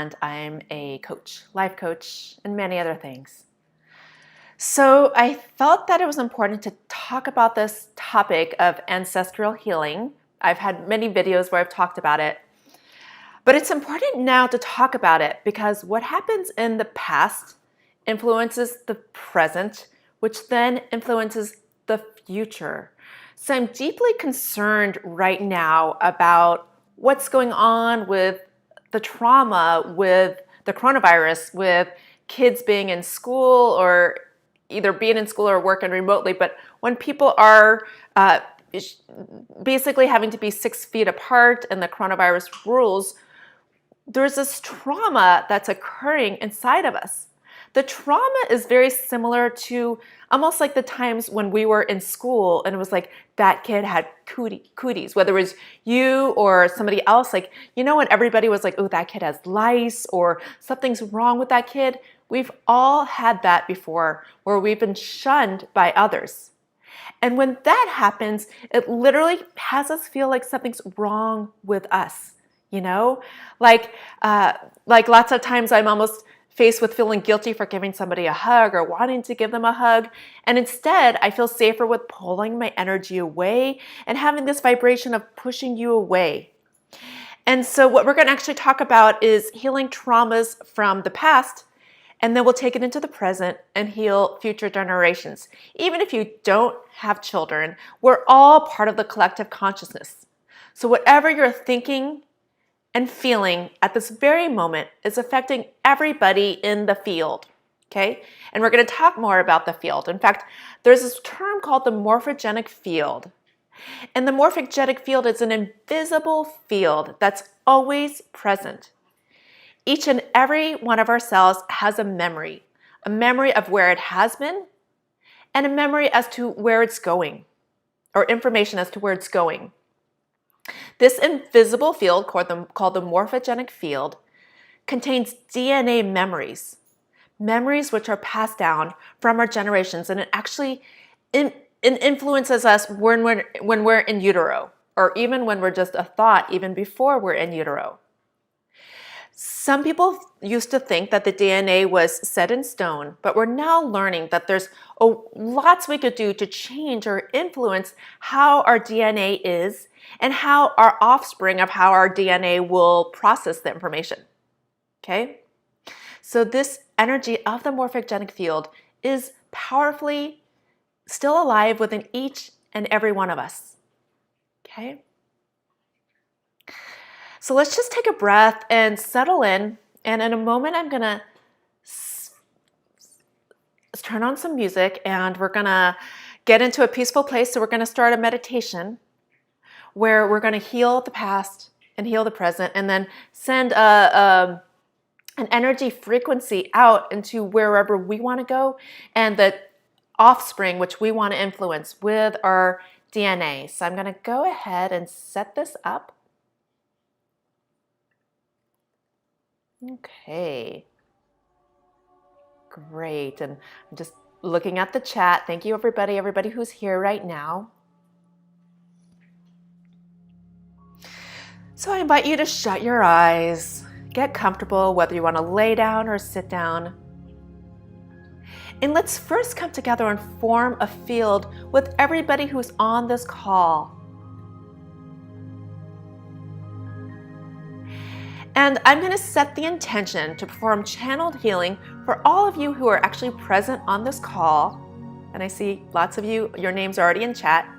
and I'm a coach, life coach, and many other things. So I felt that it was important to talk about this topic of ancestral healing. I've had many videos where I've talked about it, but it's important now to talk about it because what happens in the past influences the present, which then influences the future. So I'm deeply concerned right now about what's going on with the trauma, with the coronavirus, with kids being in school or either being in school or working remotely. But when people are basically having to be 6 feet apart and the coronavirus rules, there's this trauma that's occurring inside of us. The trauma is very similar to almost like the times when we were in school and it was like that kid had cooties, whether it was you or somebody else. Like, you know, when everybody was like, oh, that kid has lice or something's wrong with that kid. We've all had that before where we've been shunned by others. And when that happens, it literally has us feel like something's wrong with us. You know, like lots of times I'm almost faced with feeling guilty for giving somebody a hug or wanting to give them a hug. And instead, I feel safer with pulling my energy away and having this vibration of pushing you away. And so what we're going to actually talk about is healing traumas from the past, and then we'll take it into the present and heal future generations. Even if you don't have children, we're all part of the collective consciousness. So whatever you're thinking and feeling at this very moment is affecting everybody in the field, okay? And we're going to talk more about the field. In fact, there's this term called the morphogenic field. And the morphogenic field is an invisible field that's always present. Each and every one of our cells has a memory of where it has been, and a memory as to where it's going, or information as to where it's going. This invisible field, called the morphogenic field, contains DNA memories which are passed down from our generations, and it actually influences us when we're in utero, or even when we're just a thought, even before we're in utero. Some people used to think that the DNA was set in stone, but we're now learning that there's lots we could do to change or influence how our DNA is and how our offspring of how our DNA will process the information. Okay? So this energy of the morphogenic field is powerfully still alive within each and every one of us. Okay? So let's just take a breath and settle in. And in a moment, I'm going to turn on some music and we're going to get into a peaceful place. So we're going to start a meditation where we're going to heal the past and heal the present and then send an energy frequency out into wherever we want to go and the offspring which we want to influence with our DNA. So I'm going to go ahead and set this up. Okay, great. And I'm just looking at the chat. Thank you, everybody who's here right now. So I invite you to shut your eyes, get comfortable, whether you want to lay down or sit down. And let's first come together and form a field with everybody who's on this call. And I'm going to set the intention to perform channeled healing for all of you who are actually present on this call. And I see lots of you, your names are already in chat,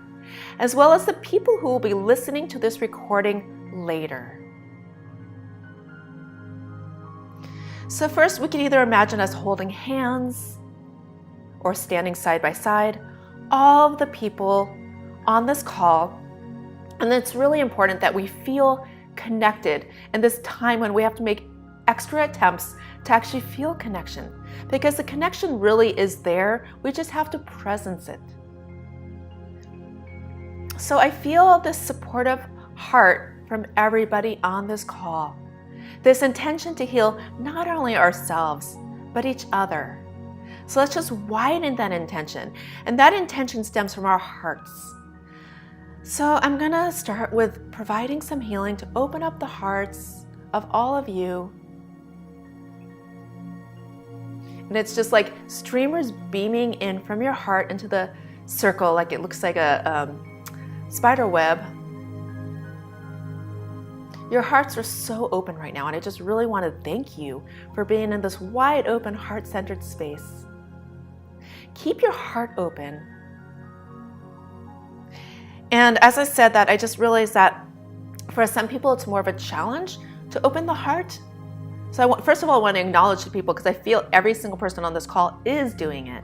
as well as the people who will be listening to this recording later. So first, we can either imagine us holding hands or standing side by side, all of the people on this call. And it's really important that we feel connected in this time when we have to make extra attempts to actually feel connection, because the connection really is there. We just have to presence it. So I feel this supportive heart from everybody on this call, this intention to heal not only ourselves but each other. So let's just widen that intention, and that intention stems from our hearts. So I'm going to start with providing some healing to open up the hearts of all of you And it's just like streamers beaming in from your heart into the circle, like it looks like a spider web. Your hearts are so open right now, and I just really want to thank you for being in this wide open, heart-centered space. Keep your heart open. And as I said that, I just realized that for some people, it's more of a challenge to open the heart. So first of all, I want to acknowledge the people because I feel every single person on this call is doing it.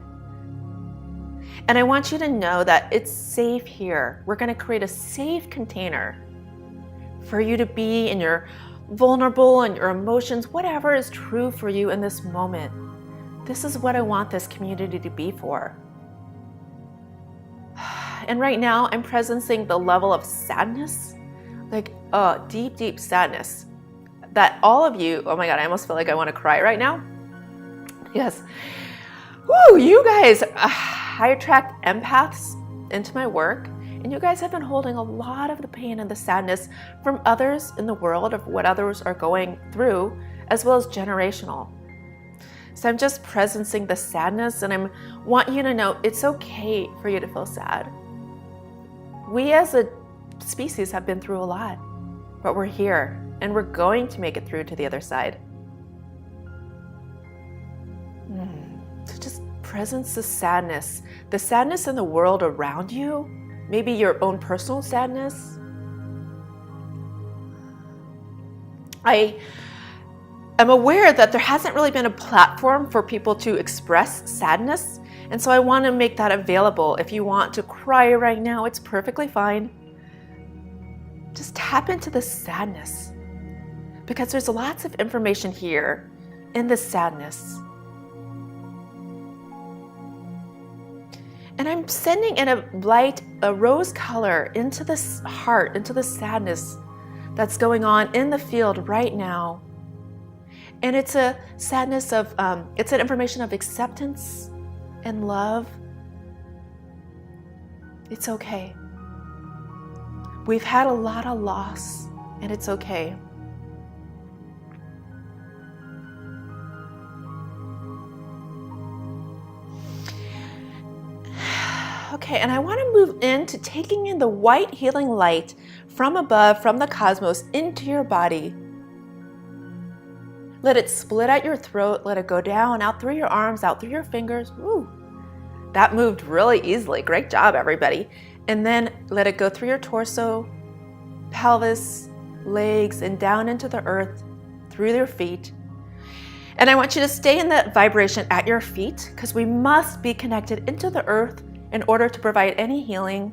And I want you to know that it's safe here. We're going to create a safe container for you to be in your vulnerable and your emotions, whatever is true for you in this moment. This is what I want this community to be for. And right now, I'm presencing the level of sadness, like deep, deep sadness that all of you, oh my God, I almost feel like I want to cry right now. Yes. Woo, you guys, I attract empaths into my work, and you guys have been holding a lot of the pain and the sadness from others in the world of what others are going through, as well as generational. So I'm just presencing the sadness, and I want you to know it's okay for you to feel sad. We as a species have been through a lot, but we're here, and we're going to make it through to the other side. So just presence the sadness in the world around you, maybe your own personal sadness. I am aware that there hasn't really been a platform for people to express sadness, and so I want to make that available. If you want to cry right now, it's perfectly fine. Just tap into the sadness, because there's lots of information here in the sadness. And I'm sending in a light, a rose color into this heart, into the sadness that's going on in the field right now. And it's a sadness of, it's an information of acceptance and love. It's okay. We've had a lot of loss, and it's okay. Okay, and I want to move into taking in the white healing light from above, from the cosmos, into your body. Let it split out your throat, let it go down, out through your arms, out through your fingers. Woo! That moved really easily. Great job, everybody. And then let it go through your torso, pelvis, legs, and down into the earth, through your feet. And I want you to stay in that vibration at your feet, because we must be connected into the earth in order to provide any healing.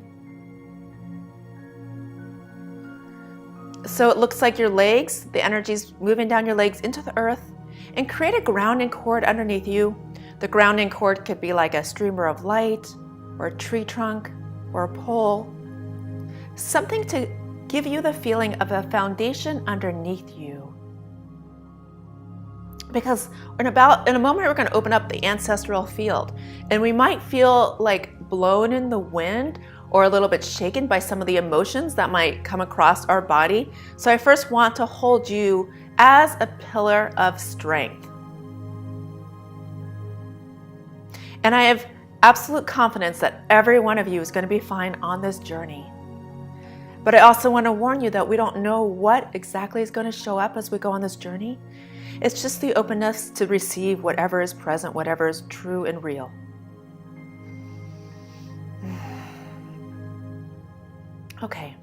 So it looks like your legs, the energy's moving down your legs into the earth, and create a grounding cord underneath you. The grounding cord could be like a streamer of light, or a tree trunk, or a pole. Something to give you the feeling of a foundation underneath you. Because in a moment, we're going to open up the ancestral field, and we might feel like blown in the wind or a little bit shaken by some of the emotions that might come across our body. So I first want to hold you as a pillar of strength. And I have absolute confidence that every one of you is going to be fine on this journey. But I also want to warn you that we don't know what exactly is going to show up as we go on this journey. It's just the openness to receive whatever is present, whatever is true and real. Okay,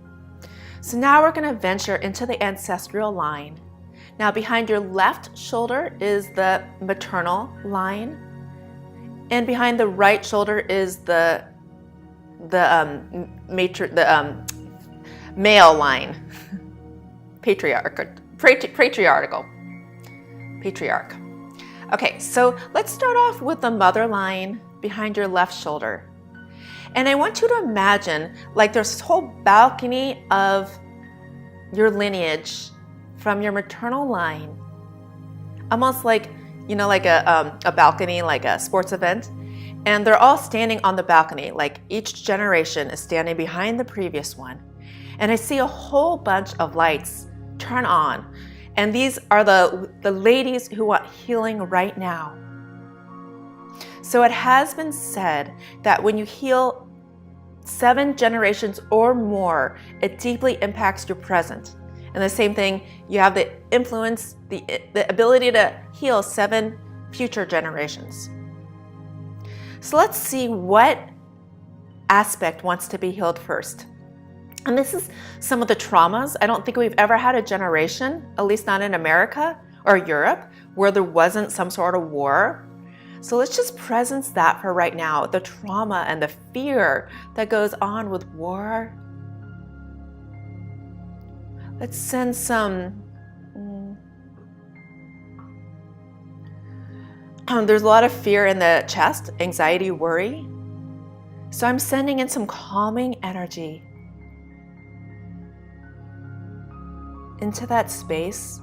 so now we're going to venture into the ancestral line. Now behind your left shoulder is the maternal line, and behind the right shoulder is the male line, patriarch. Okay, so let's start off with the mother line behind your left shoulder. And I want you to imagine like there's this whole balcony of your lineage from your maternal line, almost like, you know, like a balcony, like a sports event. And they're all standing on the balcony, like each generation is standing behind the previous one. And I see a whole bunch of lights turn on. And these are the ladies who want healing right now. So it has been said that when you heal 7 generations or more, it deeply impacts your present. And the same thing, you have the influence, the ability to heal 7 future generations. So let's see what aspect wants to be healed first. And this is some of the traumas. I don't think we've ever had a generation, at least not in America or Europe, where there wasn't some sort of war. So let's just presence that for right now, the trauma and the fear that goes on with war. Let's send some, there's a lot of fear in the chest, anxiety, worry. So I'm sending in some calming energy into that space.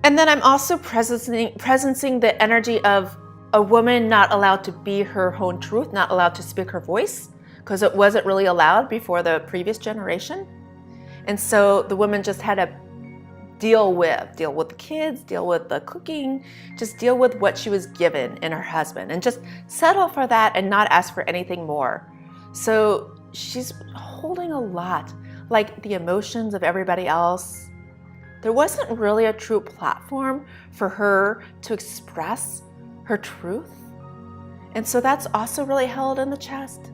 And then I'm also presencing the energy of a woman not allowed to be her own truth, not allowed to speak her voice, because it wasn't really allowed before the previous generation. And so the woman just had to deal with the kids, deal with the cooking, just deal with what she was given in her husband, and just settle for that and not ask for anything more. So she's holding a lot, like the emotions of everybody else. There wasn't really a true platform for her to express her truth. And so that's also really held in the chest.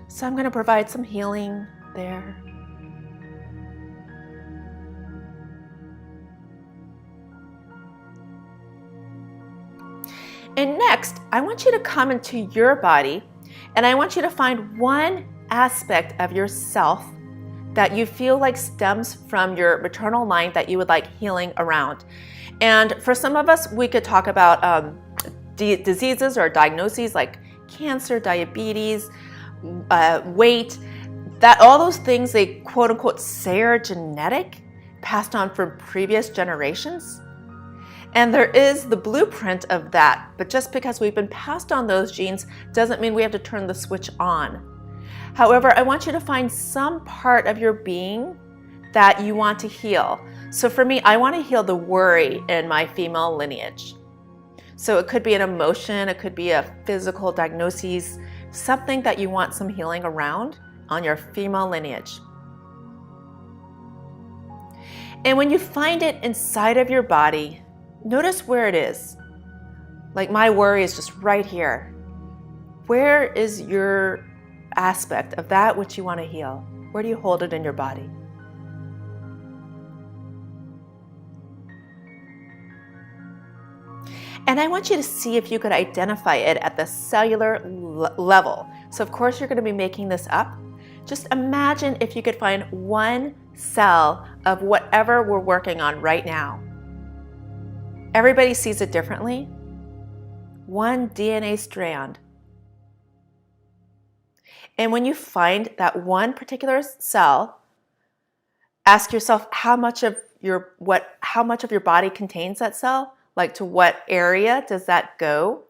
So I'm going to provide some healing there. And next, I want you to come into your body, and I want you to find one aspect of yourself that you feel like stems from your maternal line that you would like healing around. And for some of us, we could talk about diseases or diagnoses like cancer, diabetes, weight, that all those things they quote unquote say are genetic, passed on from previous generations. And there is the blueprint of that, but just because we've been passed on those genes doesn't mean we have to turn the switch on. However, I want you to find some part of your being that you want to heal. So for me, I want to heal the worry in my female lineage. So it could be an emotion, it could be a physical diagnosis, something that you want some healing around on your female lineage. And when you find it inside of your body, notice where it is. Like my worry is just right here. Where is your aspect of that which you want to heal? Where do you hold it in your body? And I want you to see if you could identify it at the cellular level. So of course you're going to be making this up. Just imagine if you could find one cell of whatever we're working on right now. Everybody sees it differently. One DNA strand. And when you find that one particular cell, ask yourself how much of your body contains that cell? Like to what area does that go?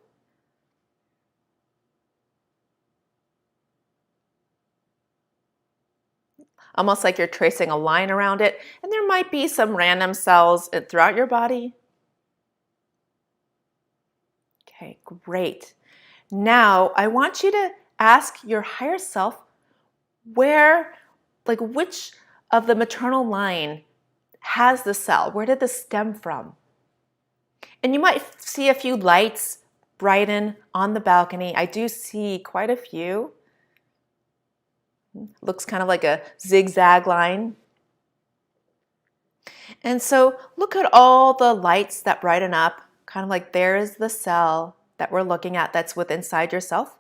Almost like you're tracing a line around it, and there might be some random cells throughout your body. Okay, great. Now I want you to ask your higher self which of the maternal line has the cell? Where did this stem from? And you might see a few lights brighten on the balcony. I do see quite a few. Looks kind of like a zigzag line. And so look at all the lights that brighten up, kind of like there's the cell that we're looking at that's within inside yourself.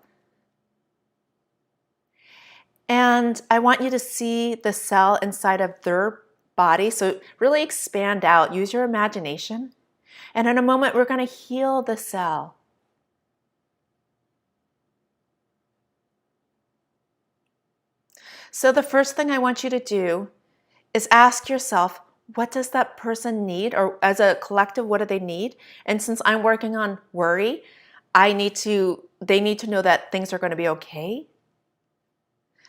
And I want you to see the cell inside of their body. So really expand out, use your imagination. And in a moment, we're going to heal the cell. So the first thing I want you to do is ask yourself, what does that person need? Or as a collective, what do they need? And since I'm working on worry, they need to know that things are going to be okay.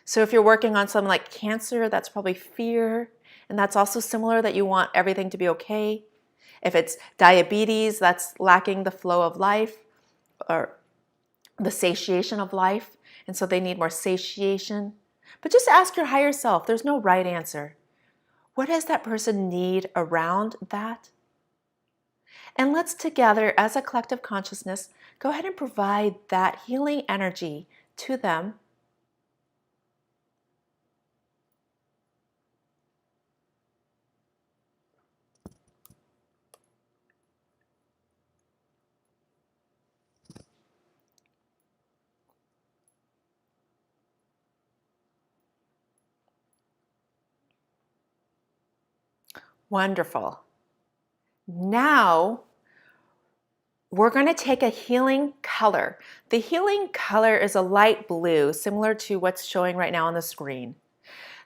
So if you're working on something like cancer, that's probably fear. And that's also similar, that you want everything to be okay. If it's diabetes that's lacking the flow of life or the satiation of life, and so they need more satiation. But just ask your higher self. There's no right answer. What does that person need around that? And let's together, as a collective consciousness, go ahead and provide that healing energy to them. Wonderful. Now, we're going to take a healing color. The healing color is a light blue, similar to what's showing right now on the screen.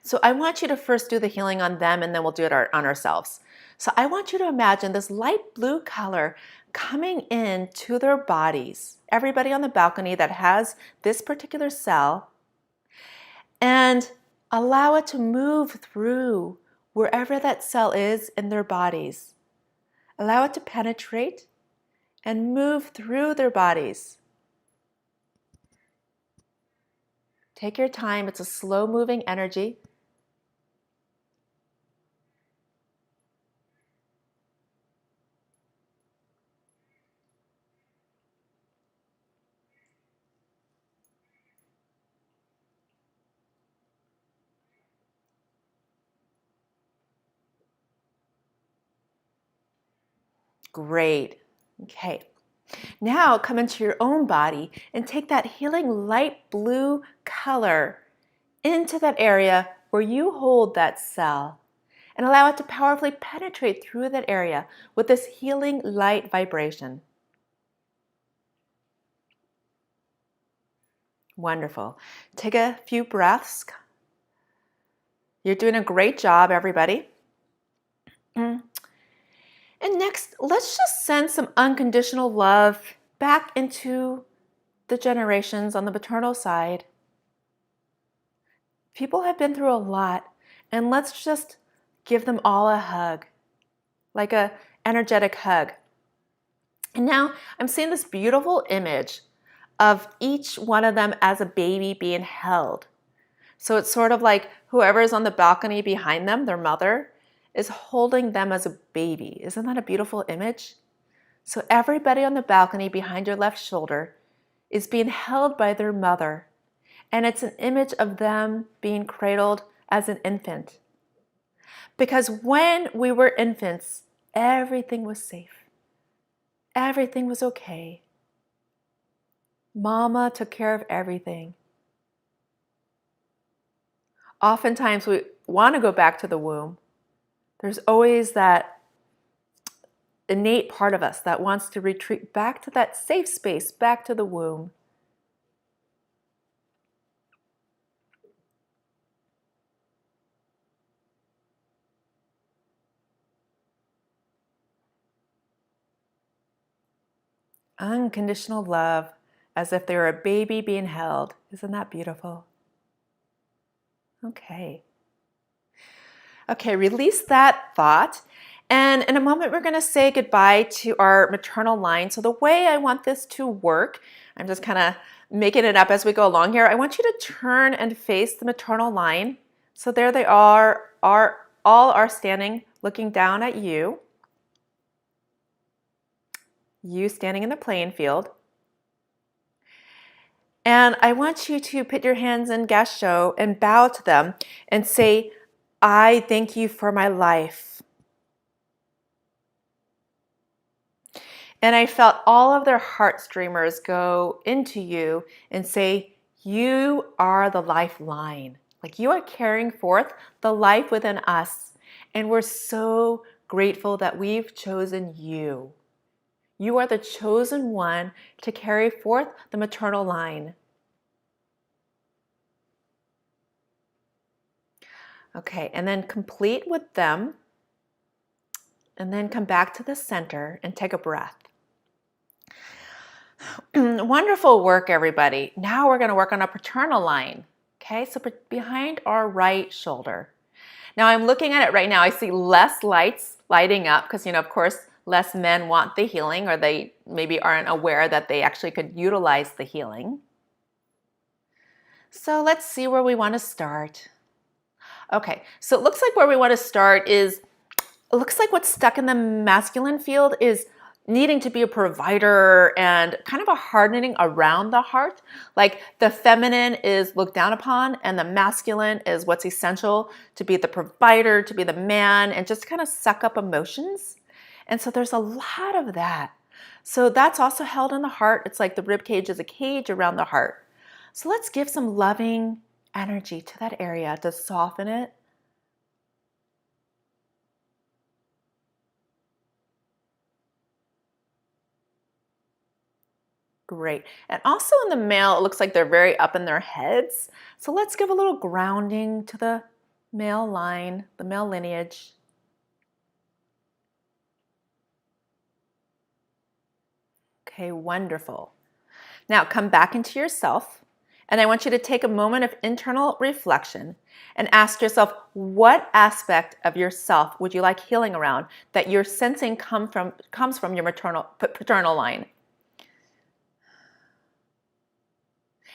So I want you to first do the healing on them, and then we'll do it on ourselves. So I want you to imagine this light blue color coming in to their bodies. Everybody on the balcony that has this particular cell, and allow it to move through wherever that cell is in their bodies. Allow it to penetrate and move through their bodies. Take your time. It's a slow moving energy. Great. Okay. Now come into your own body and take that healing light blue color into that area where you hold that cell, and allow it to powerfully penetrate through that area with this healing light vibration. Wonderful. Take a few breaths. You're doing a great job, everybody. And next, let's just send some unconditional love back into the generations on the maternal side. People have been through a lot, and let's just give them all a hug, like a energetic hug. And now I'm seeing this beautiful image of each one of them as a baby being held. So it's sort of like whoever is on the balcony behind them, their mother, is holding them as a baby. Isn't that a beautiful image? So everybody on the balcony behind your left shoulder is being held by their mother. And it's an image of them being cradled as an infant. Because when we were infants, everything was safe. Everything was okay. Mama took care of everything. Oftentimes we want to go back to the womb. There's always that innate part of us that wants to retreat back to that safe space, back to the womb. Unconditional love, as if they were a baby being held. Isn't that beautiful? Okay. Okay, release that thought. And in a moment, we're going to say goodbye to our maternal line. So the way I want this to work, I'm just kind of making it up as we go along here. I want you to turn and face the maternal line. So there they all are standing, looking down at you. You standing in the playing field. And I want you to put your hands in gasho and bow to them and say, I thank you for my life. And I felt all of their heart streamers go into you and say, you are the lifeline. Like you are carrying forth the life within us. And we're so grateful that we've chosen you. You are the chosen one to carry forth the maternal line. Okay, and then complete with them. And then come back to the center and take a breath. Wonderful work, everybody. Now we're going to work on a paternal line. Okay, so behind our right shoulder. Now I'm looking at it right now. I see less lights lighting up because, of course, Less men want the healing, or they maybe aren't aware that they actually could utilize the healing. So let's see where we want to start. Okay, so it looks like where we want to start is, it looks like what's stuck in the masculine field is needing to be a provider and kind of a hardening around the heart. Like the feminine is looked down upon and the masculine is what's essential to be the provider, to be the man, and just kind of suck up emotions. And so there's a lot of that. So that's also held in the heart. It's like the rib cage is a cage around the heart. So let's give some loving energy to that area to soften it. Great. And also in the male, it looks like they're very up in their heads. So let's give a little grounding to the male line, the male lineage. Okay, wonderful. Now come back into yourself, and I want you to take a moment of internal reflection and ask yourself, what aspect of yourself would you like healing around that you're sensing comes from your paternal line?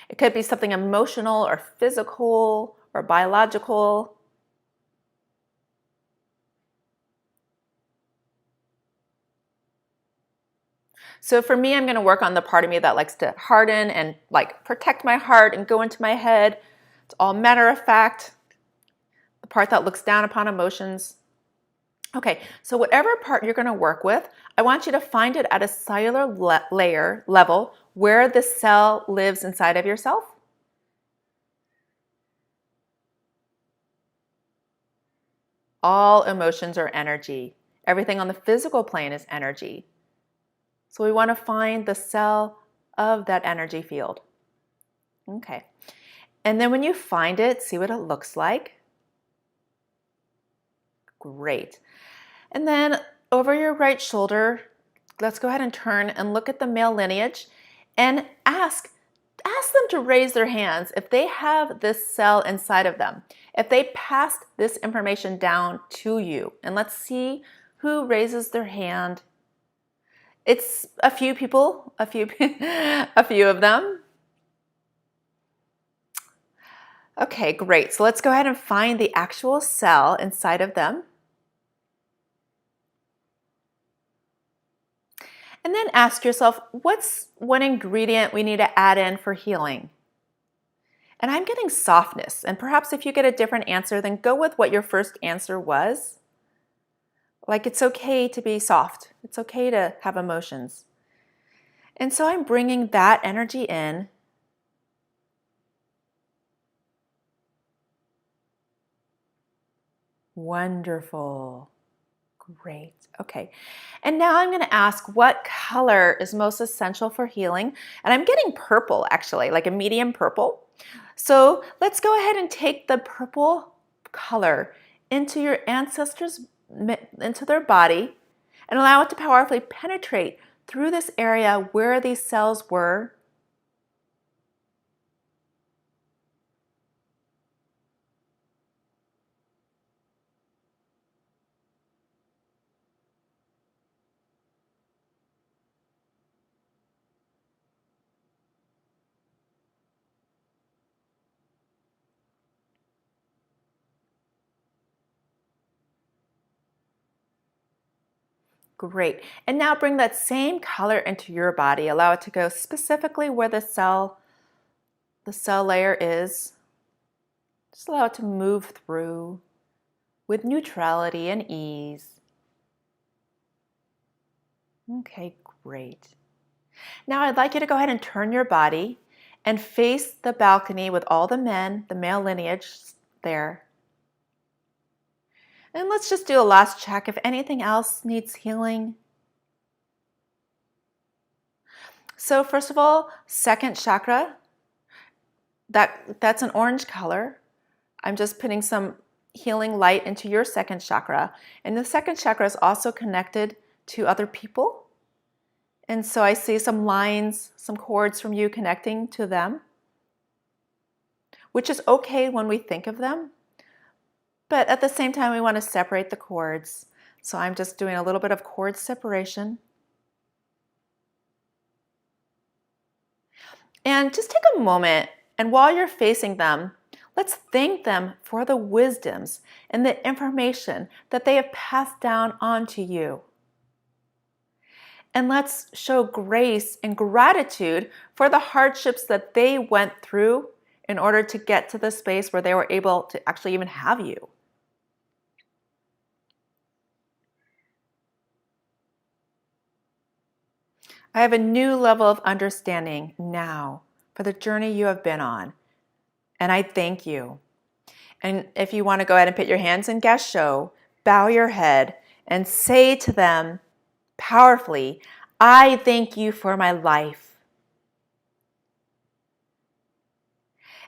It could be something emotional or physical or biological. So for me, I'm going to work on the part of me that likes to harden and like protect my heart and go into my head. It's all matter of fact. The part that looks down upon emotions. Okay, so whatever part you're going to work with, I want you to find it at a cellular level where the cell lives inside of yourself. All emotions are energy. Everything on the physical plane is energy. So we want to find the cell of that energy field. Okay. And then when you find it, see what it looks like. Great. And then over your right shoulder, let's go ahead and turn and look at the male lineage and ask them to raise their hands if they have this cell inside of them, if they passed this information down to you. And let's see who raises their hand. It's a few people, a few of them. Okay, great. So let's go ahead and find the actual cell inside of them. And then ask yourself, what's one ingredient we need to add in for healing? And I'm getting softness. And perhaps if you get a different answer, then go with what your first answer was. Like it's okay to be soft. It's okay to have emotions. And so I'm bringing that energy in. Wonderful. Great. Okay. And now I'm going to ask what color is most essential for healing. And I'm getting purple, actually, like a medium purple. So let's go ahead and take the purple color into your ancestors, into their body, and allow it to powerfully penetrate through this area where these cells were. Great. And now bring that same color into your body. Allow it to go specifically where the cell layer is. Just allow it to move through with neutrality and ease. Okay, great. Now I'd like you to go ahead and turn your body and face the balcony with all the men, the male lineage there. And let's just do a last check if anything else needs healing. So first of all, second chakra, that's an orange color. I'm just putting some healing light into your second chakra. And the second chakra is also connected to other people. And so I see some lines, some cords from you connecting to them, which is okay when we think of them. But at the same time, we want to separate the cords. So I'm just doing a little bit of cord separation. And just take a moment, and while you're facing them, let's thank them for the wisdoms and the information that they have passed down onto you. And let's show grace and gratitude for the hardships that they went through in order to get to the space where they were able to actually even have you. I have a new level of understanding now for the journey you have been on, and I thank you. And if you want to go ahead and put your hands in Gasho, bow your head, and say to them powerfully, I thank you for my life.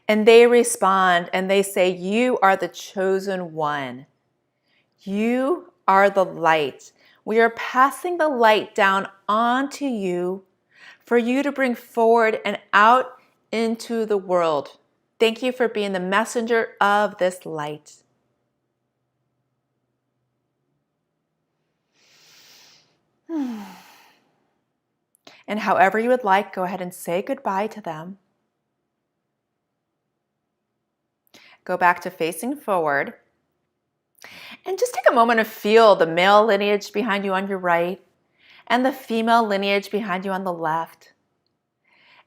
And they respond and they say, you are the chosen one. You are the light. We are passing the light down onto you for you to bring forward and out into the world. Thank you for being the messenger of this light. And however you would like, go ahead and say goodbye to them. Go back to facing forward. And just take a moment to feel the male lineage behind you on your right and the female lineage behind you on the left.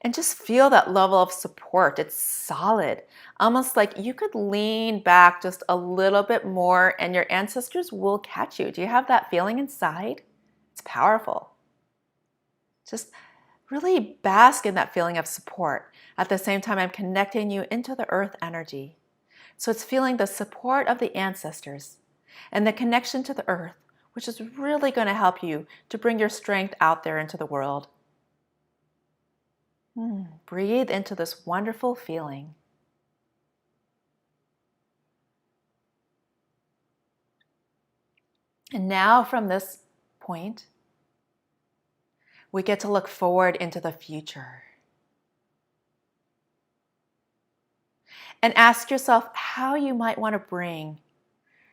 And just feel that level of support. It's solid, almost like you could lean back just a little bit more and your ancestors will catch you. Do you have that feeling inside? It's powerful. Just really bask in that feeling of support. At the same time, I'm connecting you into the earth energy. So it's feeling the support of the ancestors and the connection to the earth, which is really going to help you to bring your strength out there into the world. Breathe into this wonderful feeling. And now from this point, we get to look forward into the future. And ask yourself how you might want to bring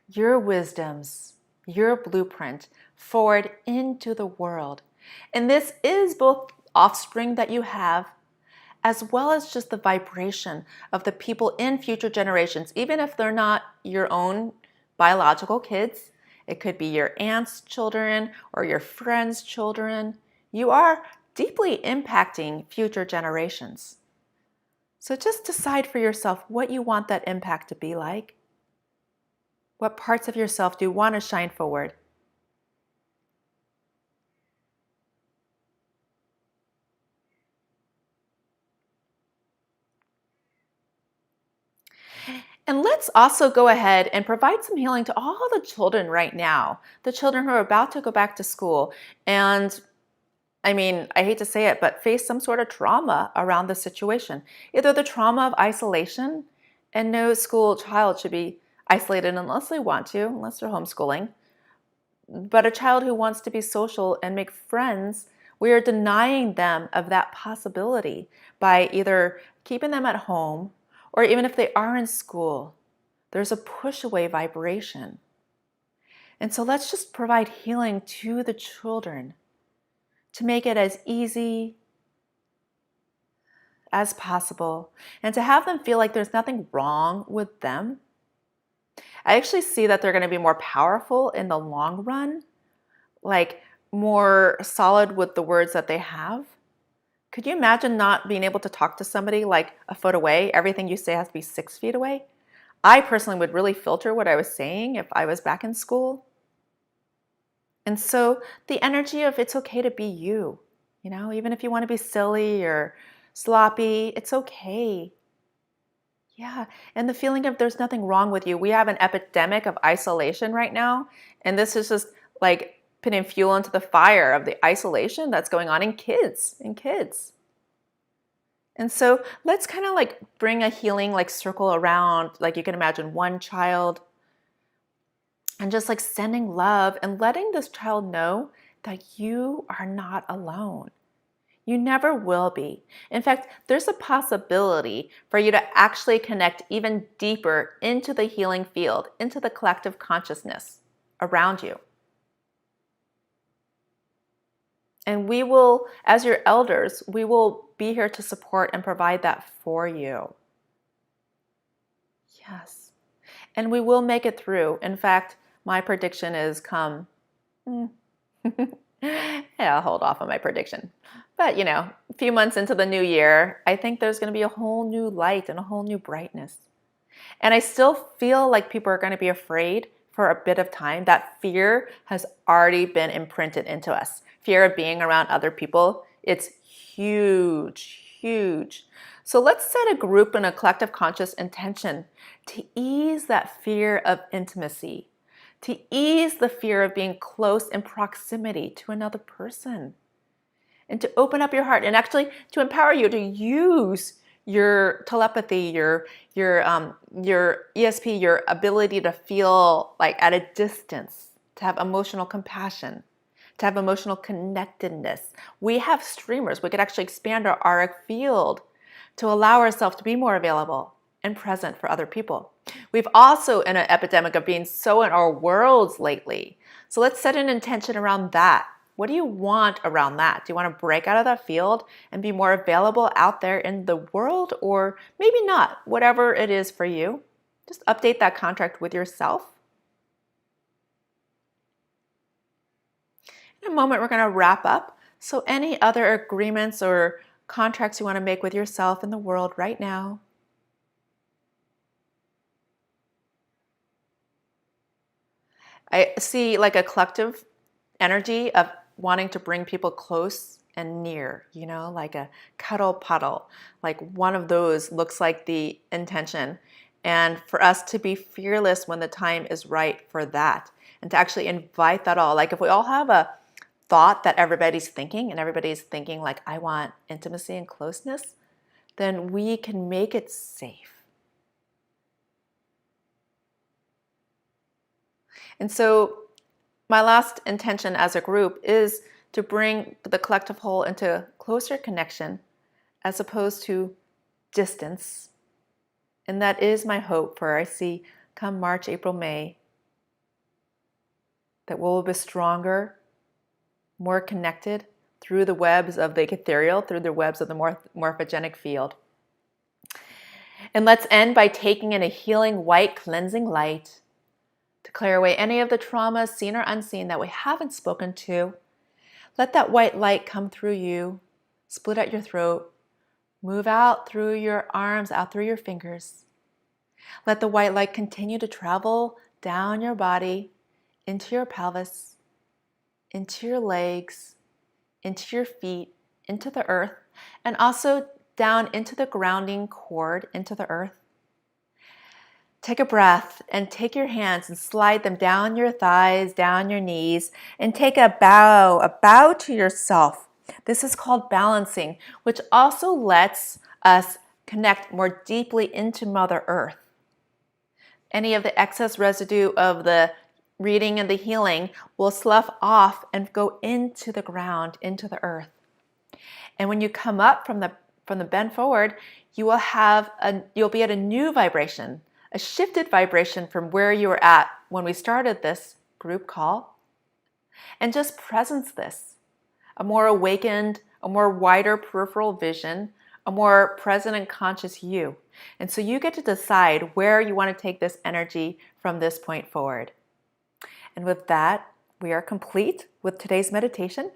your wisdoms, your blueprint forward into the world. And this is both offspring that you have, as well as just the vibration of the people in future generations, even if they're not your own biological kids. It could be your aunt's children or your friend's children. You are deeply impacting future generations. So just decide for yourself what you want that impact to be like. What parts of yourself do you want to shine forward? And let's also go ahead and provide some healing to all the children right now, the children who are about to go back to school. And I mean, I hate to say it, but face some sort of trauma around the situation. Either the trauma of isolation, and no school child should be isolated unless they want to, unless they're homeschooling. But a child who wants to be social and make friends, we are denying them of that possibility by either keeping them at home, or even if they are in school, there's a push away vibration. And so let's just provide healing to the children to make it as easy as possible and to have them feel like there's nothing wrong with them. I actually see that they're going to be more powerful in the long run, like more solid with the words that they have. Could you imagine not being able to talk to somebody like a foot away? Everything you say has to be 6 feet away. I personally would really filter what I was saying if I was back in school. And so the energy of it's okay to be you, even if you want to be silly or sloppy, it's okay. Yeah, and the feeling of there's nothing wrong with you. We have an epidemic of isolation right now, and this is just like putting fuel into the fire of the isolation that's going on in kids. And so let's kind of like bring a healing like circle around, like you can imagine one child, and just like sending love and letting this child know that you are not alone. You never will be. In fact, there's a possibility for you to actually connect even deeper into the healing field, into the collective consciousness around you. And we will, as your elders, we will be here to support and provide that for you. Yes. And we will make it through. In fact, my prediction is come. Yeah, I'll hold off on my prediction. But, a few months into the new year, I think there's going to be a whole new light and a whole new brightness. And I still feel like people are going to be afraid for a bit of time. That fear has already been imprinted into us. Fear of being around other people, it's huge, huge. So let's set a group and a collective conscious intention to ease that fear of intimacy, to ease the fear of being close in proximity to another person, and to open up your heart and actually to empower you to use your telepathy, your ESP, your ability to feel like at a distance, to have emotional compassion, to have emotional connectedness. We have streamers. We could actually expand our auric field to allow ourselves to be more available and present for other people. We've also in an epidemic of being so in our worlds lately. So let's set an intention around that. What do you want around that? Do you want to break out of that field and be more available out there in the world, or maybe not? Whatever it is for you, just update that contract with yourself. In a moment, we're going to wrap up. So any other agreements or contracts you want to make with yourself in the world right now? I see like a collective energy of wanting to bring people close and near, like a cuddle puddle. Like one of those looks like the intention. And for us to be fearless when the time is right for that. And to actually invite that all. Like if we all have a thought that everybody's thinking and everybody's thinking like, I want intimacy and closeness, then we can make it safe. And so my last intention as a group is to bring the collective whole into closer connection as opposed to distance. And that is my hope for I see come March, April, May, that we'll be stronger, more connected through the webs of the ethereal, through the webs of the morphogenic field. And let's end by taking in a healing white cleansing light to clear away any of the traumas, seen or unseen, that we haven't spoken to. Let that white light come through you, split at your throat, move out through your arms, out through your fingers. Let the white light continue to travel down your body, into your pelvis, into your legs, into your feet, into the earth, and also down into the grounding cord, into the earth. Take a breath and take your hands and slide them down your thighs, down your knees, and take a bow to yourself. This is called balancing, which also lets us connect more deeply into Mother Earth. Any of the excess residue of the reading and the healing will slough off and go into the ground, into the earth. And when you come up from the bend forward, you'll be at a new vibration, a shifted vibration from where you were at when we started this group call. And just presence this, a more awakened, a more wider peripheral vision, a more present and conscious you. And so you get to decide where you want to take this energy from this point forward. And with that, we are complete with today's meditation.